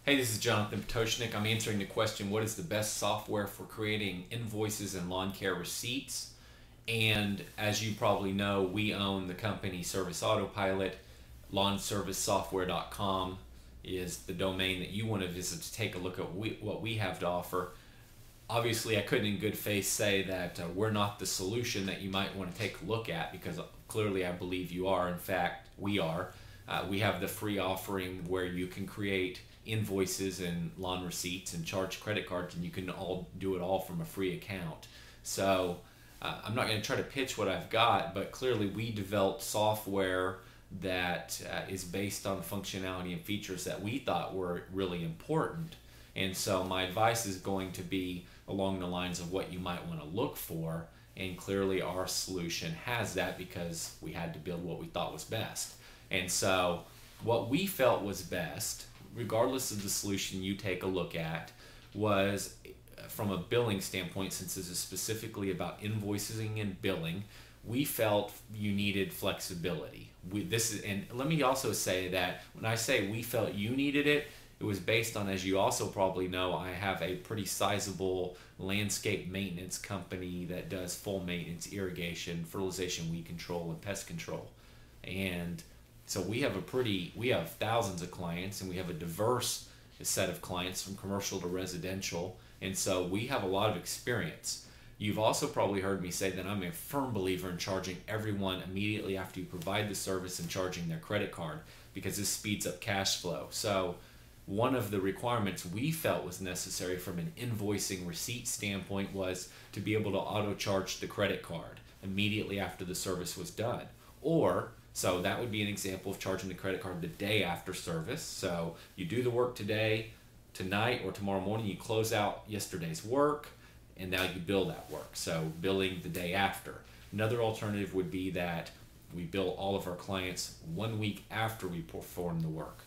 Hey, this is Jonathan Potoshnik. I'm answering the question, what is the best software for creating invoices and lawn care receipts? And as you probably know, we own the company Service Autopilot. LawnServiceSoftware.com is the domain that you want to visit to take a look at what we have to offer. Obviously, I couldn't in good faith say that we're not the solution that you might want to take a look at, because clearly I believe you are. In fact, we are. We have the free offering where you can create invoices and lawn receipts and charge credit cards, and you can all do it all from a free account. So I'm not going to try to pitch what I've got, but clearly we developed software that is based on functionality and features that we thought were really important. And so my advice is going to be along the lines of what you might want to look for, and clearly our solution has that because we had to build what we thought was best. And so what we felt was best, regardless of the solution you take a look at, was from a billing standpoint, since this is specifically about invoicing and billing, we felt you needed flexibility. And let me also say that when I say we felt you needed it, it was based on, as you also probably know, I have a pretty sizable landscape maintenance company that does full maintenance, irrigation, fertilization, weed control, and pest control. And so we have thousands of clients, and we have a diverse set of clients from commercial to residential. And so we have a lot of experience. You've also probably heard me say that I'm a firm believer in charging everyone immediately after you provide the service and charging their credit card, because this speeds up cash flow. So one of the requirements we felt was necessary from an invoicing receipt standpoint was to be able to auto charge the credit card immediately after the service was done. So that would be an example of charging the credit card the day after service. So you do the work today, tonight, or tomorrow morning, you close out yesterday's work, and now you bill that work. So billing the day after. Another alternative would be that we bill all of our clients 1 week after we perform the work.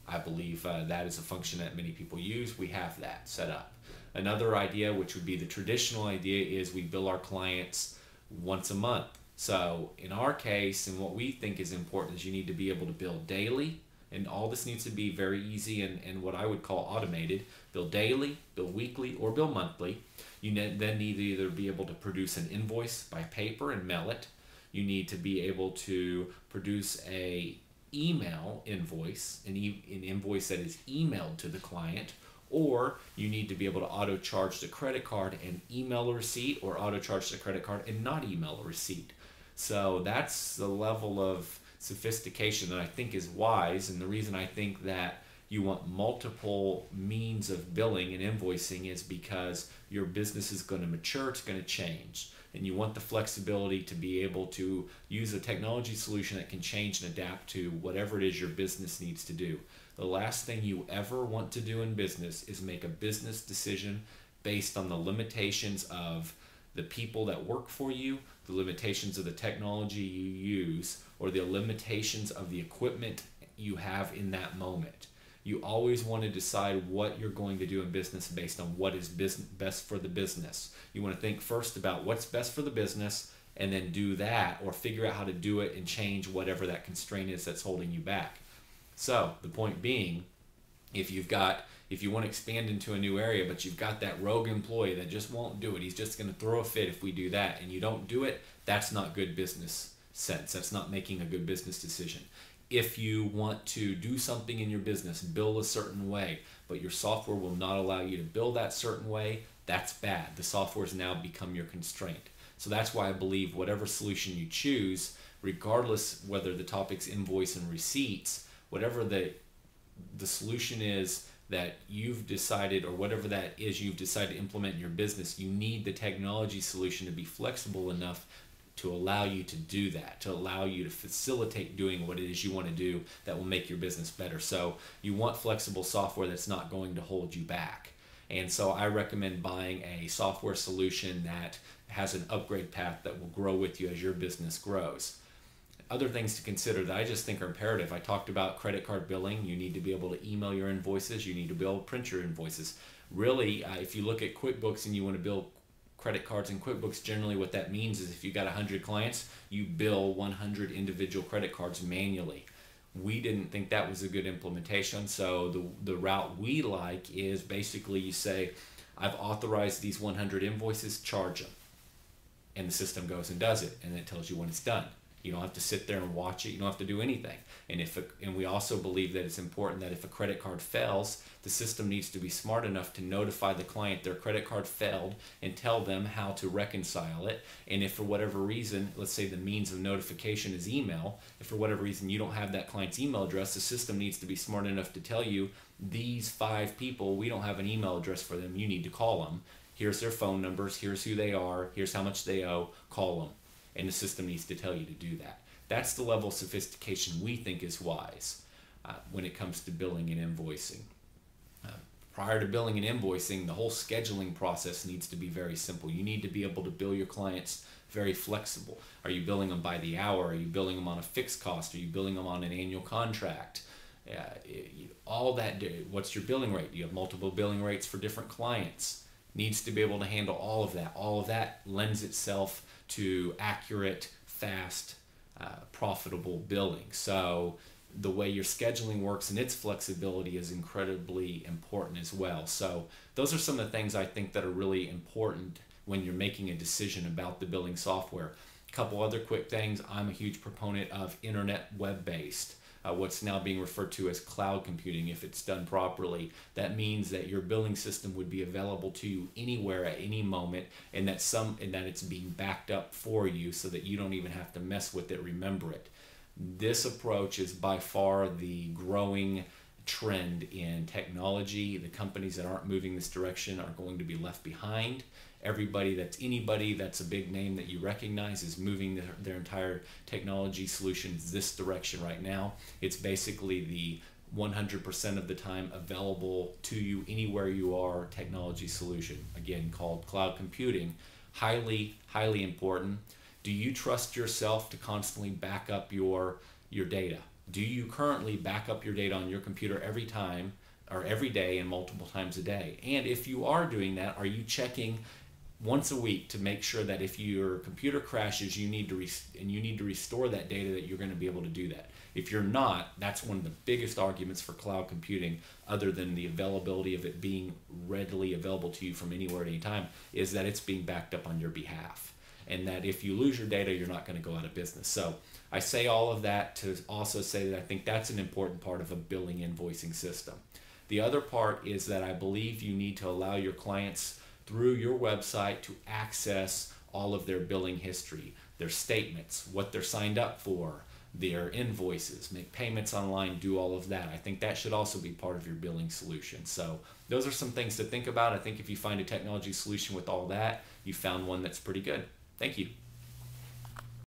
I believe that is a function that many people use. We have that set up. Another idea, which would be the traditional idea, is we bill our clients once a month. So in our case, and what we think is important, is you need to be able to bill daily, and all this needs to be very easy and what I would call automated. Bill daily, bill weekly, or bill monthly. You then need to either be able to produce an invoice by paper and mail it. You need to be able to produce a email invoice, an invoice that is emailed to the client, or you need to be able to auto charge the credit card and email a receipt, or auto charge the credit card and not email a receipt. So that's the level of sophistication that I think is wise, and the reason I think that you want multiple means of billing and invoicing is because your business is going to mature, it's going to change, and you want the flexibility to be able to use a technology solution that can change and adapt to whatever it is your business needs to do. The last thing you ever want to do in business is make a business decision based on the limitations of the people that work for you, the limitations of the technology you use, or the limitations of the equipment you have in that moment. You always want to decide what you're going to do in business based on what is best for the business. You want to think first about what's best for the business, and then do that, or figure out how to do it and change whatever that constraint is that's holding you back. So the point being, if you want to expand into a new area, but you've got that rogue employee that just won't do it, he's just going to throw a fit if we do that, and you don't do it, that's not good business sense. That's not making a good business decision. If you want to do something in your business, bill a certain way, but your software will not allow you to bill that certain way, that's bad. The software has now become your constraint. So that's why I believe whatever solution you choose, regardless whether the topic's invoice and receipts, whatever the solution is that you've decided, or whatever that is you've decided to implement in your business, you need the technology solution to be flexible enough to allow you to do that, to allow you to facilitate doing what it is you want to do that will make your business better. So you want flexible software that's not going to hold you back. And so I recommend buying a software solution that has an upgrade path that will grow with you as your business grows. Other things to consider that I just think are imperative. I talked about credit card billing. You need to be able to email your invoices. You need to be able to print your invoices. Really, if you look at QuickBooks and you want to bill credit cards in QuickBooks, generally what that means is if you got 100 clients, you bill 100 individual credit cards manually. We didn't think that was a good implementation. So the route we like is basically you say, I've authorized these 100 invoices, charge them. And the system goes and does it, and it tells you when it's done. You don't have to sit there and watch it. You don't have to do anything. And we also believe that it's important that if a credit card fails, the system needs to be smart enough to notify the client their credit card failed and tell them how to reconcile it. And if for whatever reason, let's say the means of notification is email, if for whatever reason you don't have that client's email address, the system needs to be smart enough to tell you, these 5 people, we don't have an email address for them. You need to call them. Here's their phone numbers. Here's who they are. Here's how much they owe. Call them. And the system needs to tell you to do that. That's the level of sophistication we think is wise when it comes to billing and invoicing. Prior to billing and invoicing, the whole scheduling process needs to be very simple. You need to be able to bill your clients very flexible. Are you billing them by the hour? Are you billing them on a fixed cost? Are you billing them on an annual contract? All that. What's your billing rate? Do you have multiple billing rates for different clients? Needs to be able to handle all of that. All of that lends itself to accurate, fast, profitable billing. So the way your scheduling works and its flexibility is incredibly important as well. So those are some of the things I think that are really important when you're making a decision about the billing software. A couple other quick things. I'm a huge proponent of internet web-based. What's now being referred to as cloud computing, if it's done properly. That means that your billing system would be available to you anywhere at any moment, and that it's being backed up for you so that you don't even have to mess with it, remember it. This approach is by far the growing trend in technology. The companies that aren't moving this direction are going to be left behind. Anybody that's a big name that you recognize is moving their entire technology solutions this direction right now. It's basically the 100% of the time available to you anywhere you are technology solution, again called cloud computing. Highly, highly important. Do you trust yourself to constantly back up your data? Do you currently back up your data on your computer every time or every day and multiple times a day? And if you are doing that, are you checking once a week to make sure that if your computer crashes, you need to restore that data, that you're going to be able to do that? If you're not, that's one of the biggest arguments for cloud computing, other than the availability of it being readily available to you from anywhere at any time, is that it's being backed up on your behalf. And that if you lose your data, you're not going to go out of business. So I say all of that to also say that I think that's an important part of a billing invoicing system. The other part is that I believe you need to allow your clients through your website to access all of their billing history, their statements, what they're signed up for, their invoices, make payments online, do all of that. I think that should also be part of your billing solution. So those are some things to think about. I think if you find a technology solution with all that, you found one that's pretty good. Thank you.